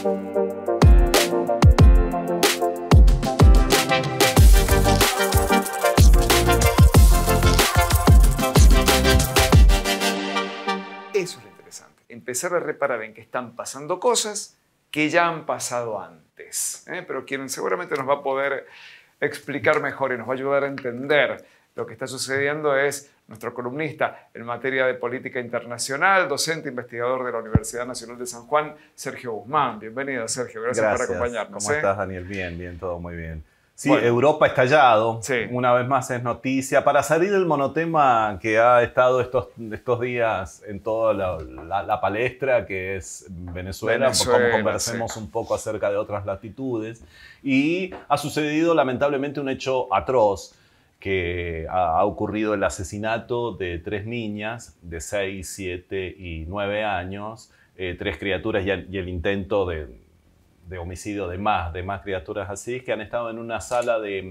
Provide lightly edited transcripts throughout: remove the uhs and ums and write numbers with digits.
Eso es lo interesante, empezar a reparar en que están pasando cosas que ya han pasado antes, pero quien seguramente nos va a poder explicar mejor y nos va a ayudar a entender lo que está sucediendo es nuestro columnista en materia de política internacional, docente investigador de la Universidad Nacional de San Juan, Sergio Guzmán. Bienvenido, Sergio. Gracias por acompañarnos. ¿Cómo estás, Daniel? Bien, bien, todo muy bien. Sí, bueno, Europa estallado, sí. Una vez más es noticia. Para salir del monotema que ha estado estos días en toda la palestra, que es Venezuela, como conversemos un poco acerca de otras latitudes. Y ha sucedido lamentablemente un hecho atroz, que ha ocurrido el asesinato de 3 niñas de 6, 7 y 9 años, 3 criaturas y el intento de homicidio de más criaturas así, que han estado en una sala de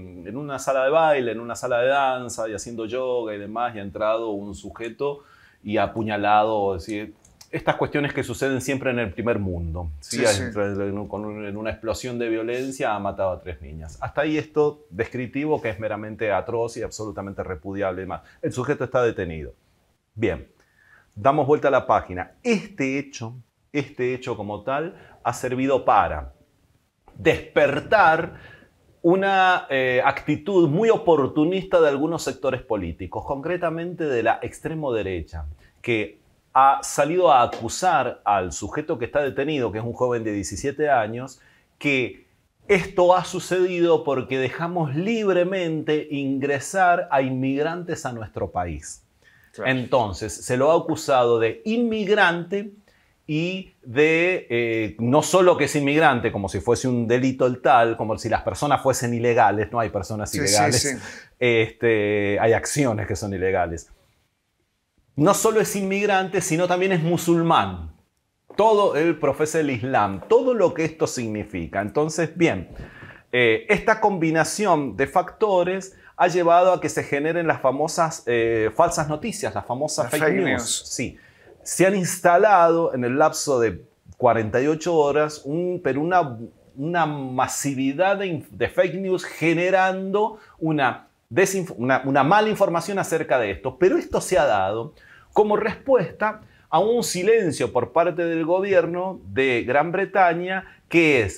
baile, en una sala de danza y haciendo yoga y demás, y ha entrado un sujeto y ha apuñalado, es decir, estas cuestiones que suceden siempre en el primer mundo. ¿Sí? Sí, sí. En una explosión de violencia ha matado a 3 niñas. Hasta ahí esto descriptivo, que es meramente atroz y absolutamente repudiable y más. El sujeto está detenido. Bien, damos vuelta a la página. Este hecho como tal ha servido para despertar una actitud muy oportunista de algunos sectores políticos, concretamente de la extremo derecha, que ha salido a acusar al sujeto que está detenido, que es un joven de 17 años, que esto ha sucedido porque dejamos libremente ingresar a inmigrantes a nuestro país. Claro. Entonces, se lo ha acusado de inmigrante y de no solo que es inmigrante, como si fuese un delito el tal, como si las personas fuesen ilegales. No hay personas ilegales, sí, sí. Hay acciones que son ilegales. No solo es inmigrante, sino también es musulmán. Todo él profesa el Islam, todo lo que esto significa. Entonces, bien, esta combinación de factores ha llevado a que se generen las famosas falsas noticias, las famosas fake news. Sí. Se han instalado en el lapso de 48 horas una masividad de fake news, generando una mala información acerca de esto. Pero esto se ha dado como respuesta a un silencio por parte del gobierno de Gran Bretaña, que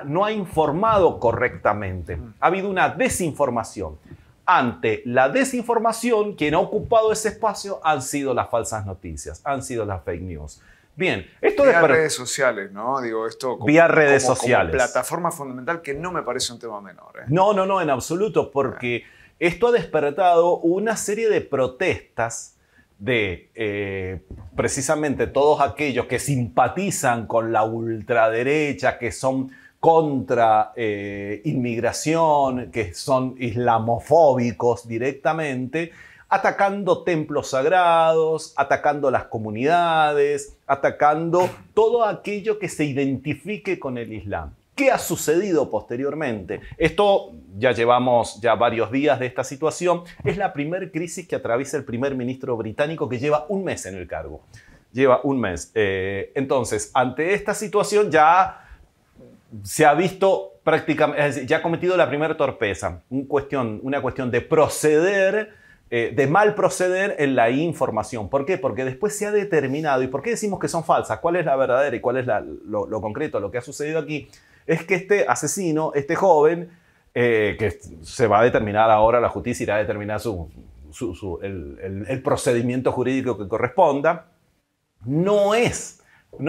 no ha informado correctamente. Ha habido una desinformación. Ante la desinformación, quien ha ocupado ese espacio han sido las falsas noticias, han sido las fake news. Bien, esto vía redes sociales, ¿no? Digo, esto vía redes sociales. Como plataforma fundamental, que no me parece un tema menor. No, en absoluto, porque esto ha despertado una serie de protestas de precisamente todos aquellos que simpatizan con la ultraderecha, que son contra inmigración, que son islamofóbicos directamente, atacando templos sagrados, atacando las comunidades, atacando todo aquello que se identifique con el Islam. ¿Qué ha sucedido posteriormente? Esto, ya llevamos varios días de esta situación, es la primera crisis que atraviesa el primer ministro británico, que lleva un mes en el cargo. Lleva un mes. Entonces, ante esta situación ya se ha visto prácticamente, es decir, ya ha cometido la primera torpeza, una cuestión de proceder, de mal proceder en la información. ¿Por qué? Porque después se ha determinado. ¿Y por qué decimos que son falsas? ¿Cuál es la verdadera y cuál es lo concreto? Lo que ha sucedido aquí es que este asesino, este joven, que se va a determinar ahora, la justicia irá a determinar el procedimiento jurídico que corresponda, no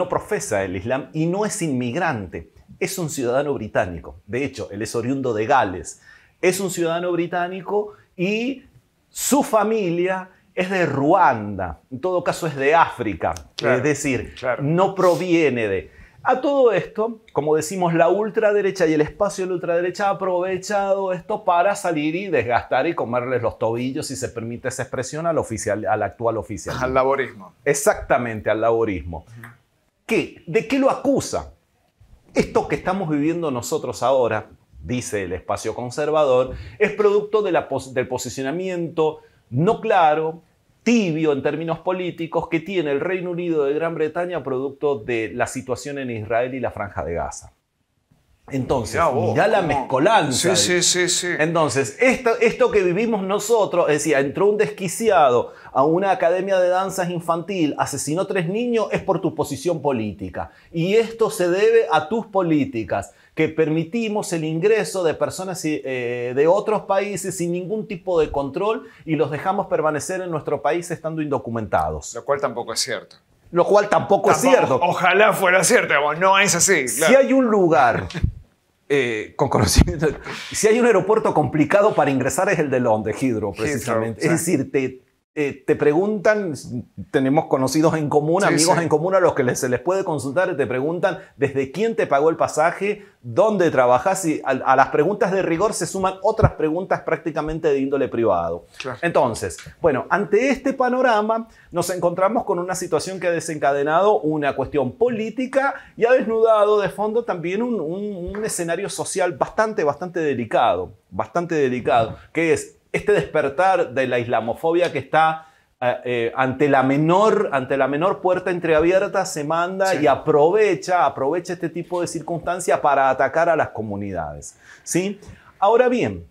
profesa el Islam y no es inmigrante. Es un ciudadano británico. De hecho, él es oriundo de Gales. Es un ciudadano británico y su familia es de Ruanda. En todo caso, es de África. Claro, es decir, no proviene de... A todo esto, como decimos, la ultraderecha y el espacio de la ultraderecha ha aprovechado esto para salir y desgastar y comerles los tobillos, si se permite esa expresión, al actual oficialismo. Al laborismo. Exactamente, al laborismo. ¿De qué lo acusa? Esto que estamos viviendo nosotros ahora, dice el espacio conservador, es producto del posicionamiento no claro, tibio en términos políticos que tiene el Reino Unido de Gran Bretaña producto de la situación en Israel y la Franja de Gaza. Entonces, mirá la mezcolanza. Sí. Entonces, esto que vivimos nosotros, es decir, entró un desquiciado a una academia de danzas infantil, asesinó 3 niños, es por tu posición política. Y esto se debe a tus políticas, que permitimos el ingreso de personas de otros países sin ningún tipo de control y los dejamos permanecer en nuestro país estando indocumentados. Lo cual tampoco es cierto. Lo cual tampoco es cierto. Ojalá fuera cierto, no es así. Claro. Si hay un lugar con conocimiento, si hay un aeropuerto complicado para ingresar es el de Londres, Heathrow, precisamente. Heathrow, es decir, te preguntan, tenemos conocidos en común, amigos en común a los que se les puede consultar y te preguntan desde quién te pagó el pasaje, dónde trabajas, y a las preguntas de rigor se suman otras preguntas prácticamente de índole privado. Claro. Entonces, bueno, ante este panorama nos encontramos con una situación que ha desencadenado una cuestión política y ha desnudado de fondo también un escenario social bastante delicado, que es este despertar de la islamofobia que está ante la menor puerta entreabierta, se manda y aprovecha este tipo de circunstancias para atacar a las comunidades, ¿sí? Ahora bien,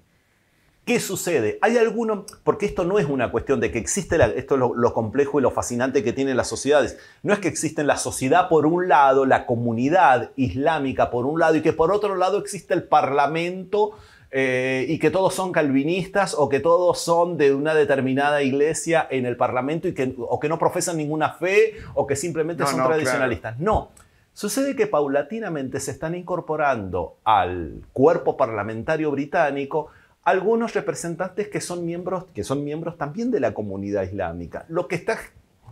¿qué sucede? Hay alguno, porque esto no es una cuestión de que existe, esto es lo complejo y lo fascinante que tienen las sociedades. No es que existe en la sociedad por un lado, la comunidad islámica por un lado, y que por otro lado existe el parlamento, y que todos son calvinistas o que todos son de una determinada iglesia en el parlamento o que no profesan ninguna fe o que simplemente son tradicionalistas. Claro. No. Sucede que paulatinamente se están incorporando al cuerpo parlamentario británico algunos representantes que son miembros también de la comunidad islámica, lo que está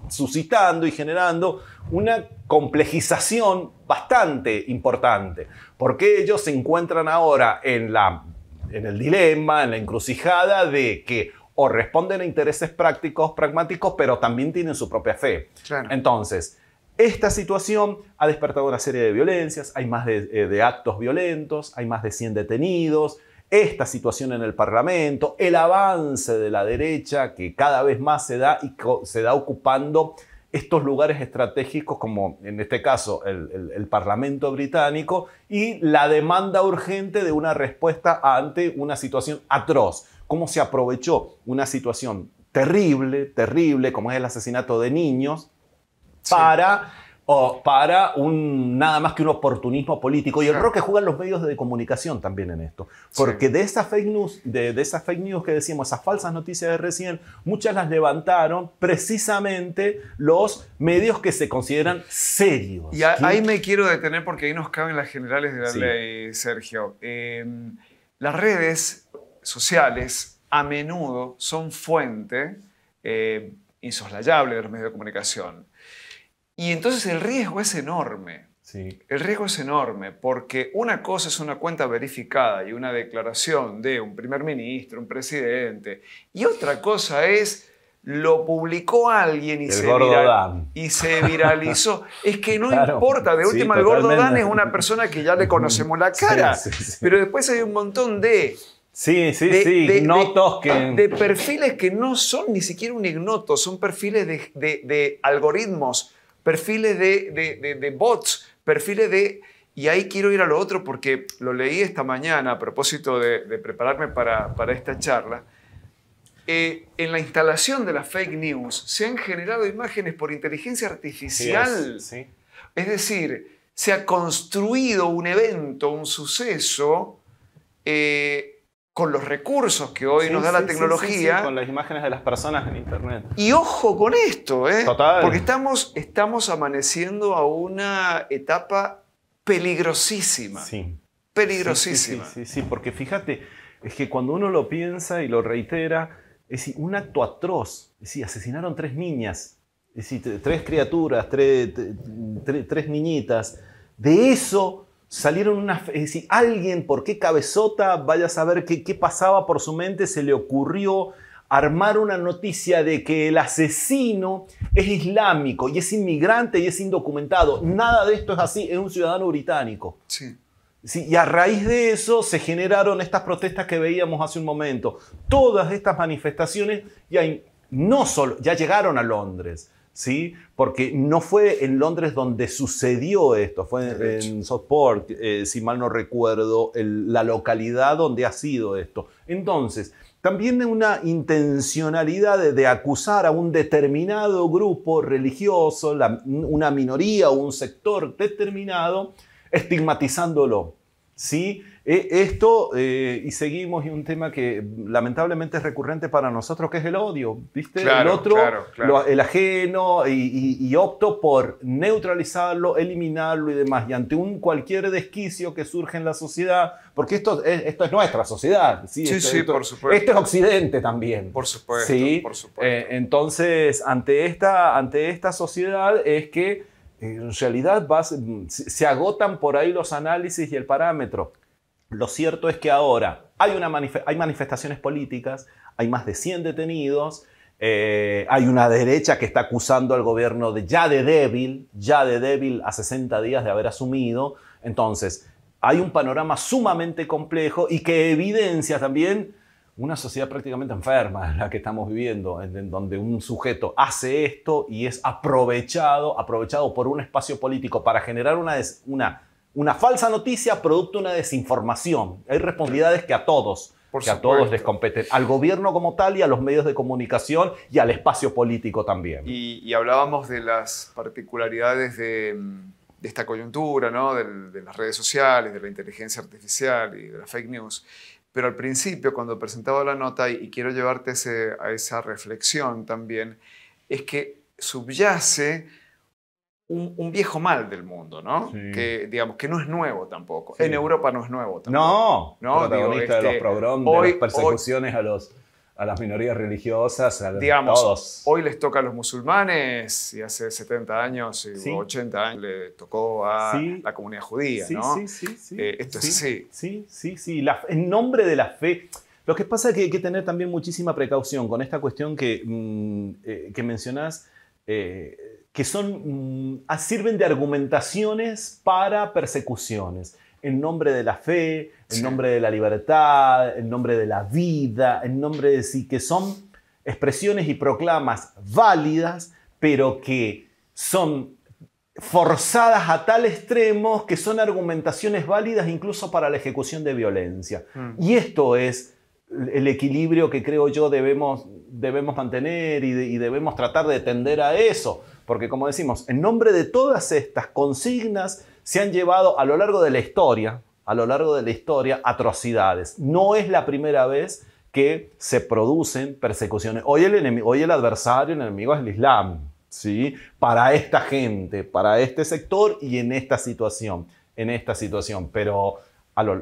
suscitando y generando una complejización bastante importante, porque ellos se encuentran ahora en el dilema, en la encrucijada de que o responden a intereses pragmáticos, pero también tienen su propia fe. Claro. Entonces, esta situación ha despertado una serie de violencias, hay más de actos violentos, hay más de 100 detenidos, esta situación en el Parlamento, el avance de la derecha que cada vez más se da ocupando estos lugares estratégicos como en este caso el Parlamento británico y la demanda urgente de una respuesta ante una situación atroz. Cómo se aprovechó una situación terrible como es el asesinato de niños para nada más que un oportunismo político y el rol que juegan los medios de comunicación también en esto. Porque de esas fake news que decíamos, esas falsas noticias de recién, muchas las levantaron precisamente los medios que se consideran serios. Y ahí me quiero detener porque ahí nos caben las generales de la ley, Sergio. Las redes sociales a menudo son fuente insoslayable de los medios de comunicación. Y entonces el riesgo es enorme. Sí. El riesgo es enorme porque una cosa es una cuenta verificada y una declaración de un primer ministro, un presidente, y otra cosa es lo publicó alguien y se viralizó. Es que no importa, de última el gordo Dan es una persona que ya le conocemos la cara, pero después hay un montón de perfiles que no son ni siquiera un ignoto, son perfiles de algoritmos, perfiles de bots, perfiles de... Y ahí quiero ir a lo otro porque lo leí esta mañana a propósito de prepararme para esta charla. En la instalación de las fake news se han generado imágenes por inteligencia artificial. Es decir, se ha construido un evento, un suceso, con los recursos que hoy nos da la tecnología. Con las imágenes de las personas en Internet. Y ojo con esto, Total. Porque estamos amaneciendo a una etapa peligrosísima. Peligrosísima. Sí, porque fíjate, es que cuando uno lo piensa y lo reitera, es decir, un acto atroz. Es decir, asesinaron 3 niñas, es decir, 3 criaturas, 3 niñitas. De eso salieron es decir, alguien, por qué cabezota, vaya a saber qué pasaba por su mente, se le ocurrió armar una noticia de que el asesino es islámico y es inmigrante y es indocumentado. Nada de esto es así, es un ciudadano británico. Sí, y a raíz de eso se generaron estas protestas que veíamos hace un momento. Todas estas manifestaciones, y hay no solo, ya llegaron a Londres, ¿sí? Porque no fue en Londres donde sucedió esto, fue en Southport, si mal no recuerdo, la localidad donde ha sido esto. Entonces, también una intencionalidad de acusar a un determinado grupo religioso, una minoría o un sector determinado, estigmatizándolo, ¿sí? Y seguimos, y un tema que lamentablemente es recurrente para nosotros, que es el odio, ¿viste? Claro, el otro, claro. el ajeno, y opto por neutralizarlo, eliminarlo y demás. Y ante cualquier desquicio que surge en la sociedad, porque esto es nuestra sociedad, ¿sí? Sí, por supuesto. Esto es Occidente también. Por supuesto, ¿sí? por supuesto. Entonces, ante esta sociedad es que en realidad se agotan por ahí los análisis y el parámetro. Lo cierto es que ahora hay manifestaciones políticas, hay más de 100 detenidos, hay una derecha que está acusando al gobierno ya de débil a 60 días de haber asumido. Entonces, hay un panorama sumamente complejo y que evidencia también una sociedad prácticamente enferma, la que estamos viviendo, en donde un sujeto hace esto y es aprovechado por un espacio político para generar una falsa noticia producto de una desinformación. Hay responsabilidades que a todos les competen, al gobierno como tal y a los medios de comunicación y al espacio político también. Y hablábamos de las particularidades de esta coyuntura, ¿no? de las redes sociales, de la inteligencia artificial y de la fake news. Pero al principio, cuando presentaba la nota, y quiero llevarte a esa reflexión también, es que subyace un viejo mal del mundo, ¿no? Sí. Que, digamos, que no es nuevo tampoco. Sí. En Europa no es nuevo tampoco. No, protagonista de los pogroms, de las persecuciones a las minorías religiosas, todos. Hoy les toca a los musulmanes, y hace 70 años o 80 años le tocó a la comunidad judía, ¿no? Esto es así. Sí. En nombre de la fe. Lo que pasa es que hay que tener también muchísima precaución con esta cuestión que mencionás, que sirven de argumentaciones para persecuciones. En nombre de la fe, en nombre de la libertad, en nombre de la vida, en nombre de sí, que son expresiones y proclamas válidas, pero que son forzadas a tal extremo que son argumentaciones válidas incluso para la ejecución de violencia. Y esto es el equilibrio que creo yo debemos mantener y debemos tratar de tender a eso. Porque, como decimos, en nombre de todas estas consignas se han llevado a lo largo de la historia, atrocidades. No es la primera vez que se producen persecuciones. Hoy el adversario, el enemigo es el Islam, ¿sí? Para esta gente, para este sector y en esta situación. Pero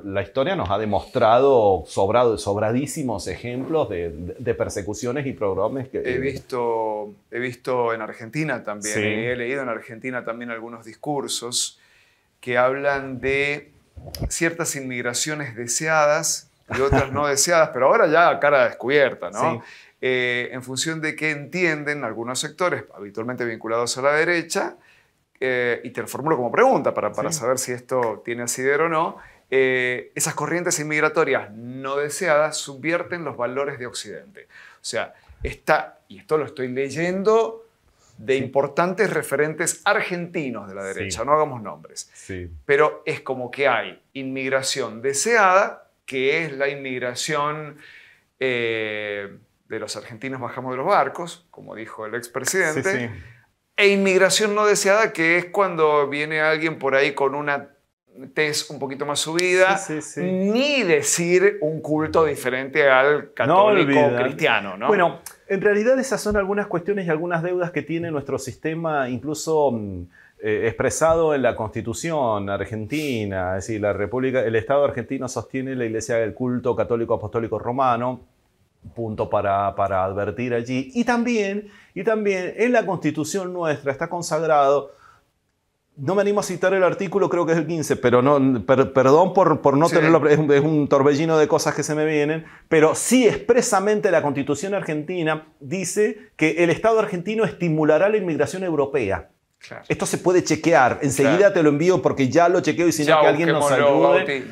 la historia nos ha demostrado sobradísimos ejemplos de persecuciones y programas que... He visto en Argentina también, he leído en Argentina también algunos discursos que hablan de ciertas inmigraciones deseadas y otras no deseadas, pero ahora ya a cara descubierta, ¿no? En función de que entienden algunos sectores, habitualmente vinculados a la derecha, y te lo formulo como pregunta para saber si esto tiene asidero o no, esas corrientes inmigratorias no deseadas subvierten los valores de Occidente. O sea, y esto lo estoy leyendo de importantes referentes argentinos de la derecha, no hagamos nombres. Pero es como que hay inmigración deseada, que es la inmigración de los argentinos bajamos de los barcos, como dijo el expresidente, e inmigración no deseada, que es cuando viene alguien por ahí con una tez un poquito más subida, ni decir un culto diferente al católico cristiano, ¿no? Bueno, en realidad esas son algunas cuestiones y algunas deudas que tiene nuestro sistema, incluso expresado en la Constitución argentina. Es decir, el Estado argentino sostiene la Iglesia del culto católico apostólico romano, punto para advertir allí. Y también en la Constitución nuestra está consagrado. No me animo a citar el artículo, creo que es el 15, pero perdón por no tenerlo, es un torbellino de cosas que se me vienen, pero sí expresamente la Constitución argentina dice que el Estado argentino estimulará la inmigración europea. Claro. Esto se puede chequear, enseguida te lo envío porque ya lo chequeo y si no que alguien nos ayude.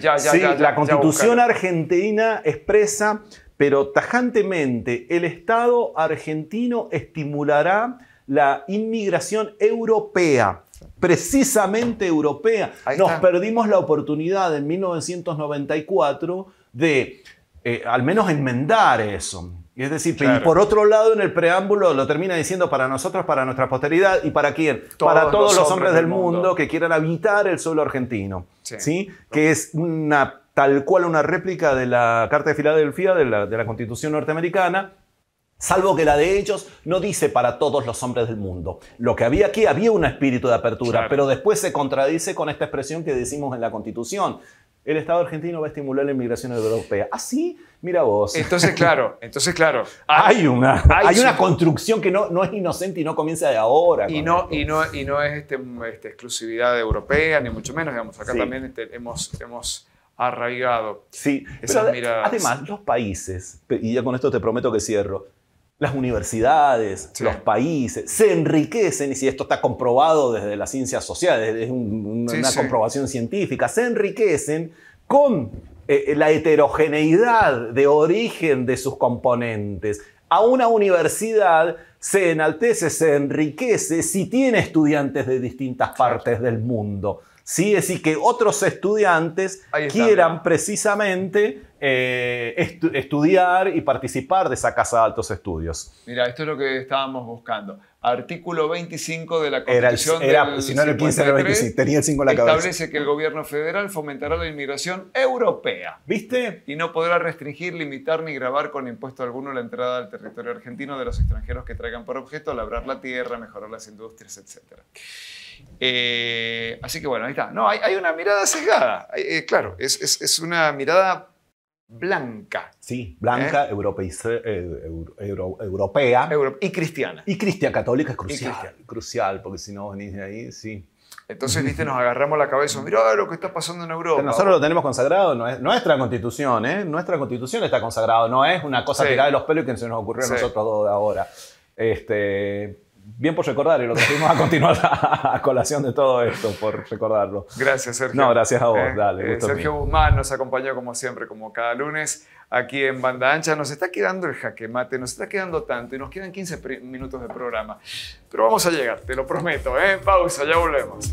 La Constitución argentina expresa pero tajantemente el Estado argentino estimulará la inmigración europea, precisamente europea. Nos perdimos la oportunidad en 1994 de al menos enmendar eso. Es decir, claro. Y por otro lado, en el preámbulo lo termina diciendo para nosotros, para nuestra posteridad, ¿y para quién? Para todos los hombres del mundo que quieran habitar el suelo argentino. Sí. ¿Sí? Que es tal cual una réplica de la Carta de Filadelfia, de la Constitución norteamericana, salvo que la de ellos no dice para todos los hombres del mundo. Lo que había aquí, había un espíritu de apertura, claro. Pero después se contradice con esta expresión que decimos en la Constitución. El Estado argentino va a estimular la inmigración europea. ¿Ah, sí? Mira vos. Entonces, claro. Hay una construcción que no es inocente y no comienza de ahora. Y no es exclusividad europea, ni mucho menos. Digamos, acá también hemos arraigado. Sí, pero además los países, y ya con esto te prometo que cierro, las universidades, los países, se enriquecen, y si esto está comprobado desde las ciencias sociales, es una comprobación científica, se enriquecen con la heterogeneidad de origen de sus componentes. A una universidad se enaltece, se enriquece si tiene estudiantes de distintas partes del mundo. ¿Sí? Es decir, que otros estudiantes quieran precisamente estudiar y participar de esa casa de altos estudios. Mira, esto es lo que estábamos buscando. Artículo 25 de la Constitución del si no era el 15, era el 25. Tenía el 5 en la cabeza. Establece que el gobierno federal fomentará la inmigración europea. ¿Viste? Y no podrá restringir, limitar ni gravar con impuesto alguno la entrada al territorio argentino de los extranjeros que traigan por objeto labrar la tierra, mejorar las industrias, etc. Así que bueno, ahí está. No, hay una mirada sesgada. Claro, es una mirada blanca. Sí, blanca, europea y cristiana. Y cristiana, católica es crucial. Crucial, porque si no venís de ahí, sí. Entonces, viste, nos agarramos la cabeza. Mirá lo que está pasando en Europa. Nosotros lo tenemos consagrado, no es nuestra Constitución, ¿eh? Nuestra Constitución está consagrada, no es una cosa tirada de los pelos que se nos ocurrió a nosotros dos de ahora. Bien por recordar, y lo que fuimos a continuar a colación de todo esto, por recordarlo. Gracias, Sergio. No, gracias a vos, dale. Sergio Guzmán nos acompañó como siempre, como cada lunes, aquí en Banda Ancha. Nos está quedando el jaque mate, nos está quedando tanto, y nos quedan 15 minutos de programa. Pero vamos a llegar, te lo prometo, ¿eh? Pausa, ya volvemos.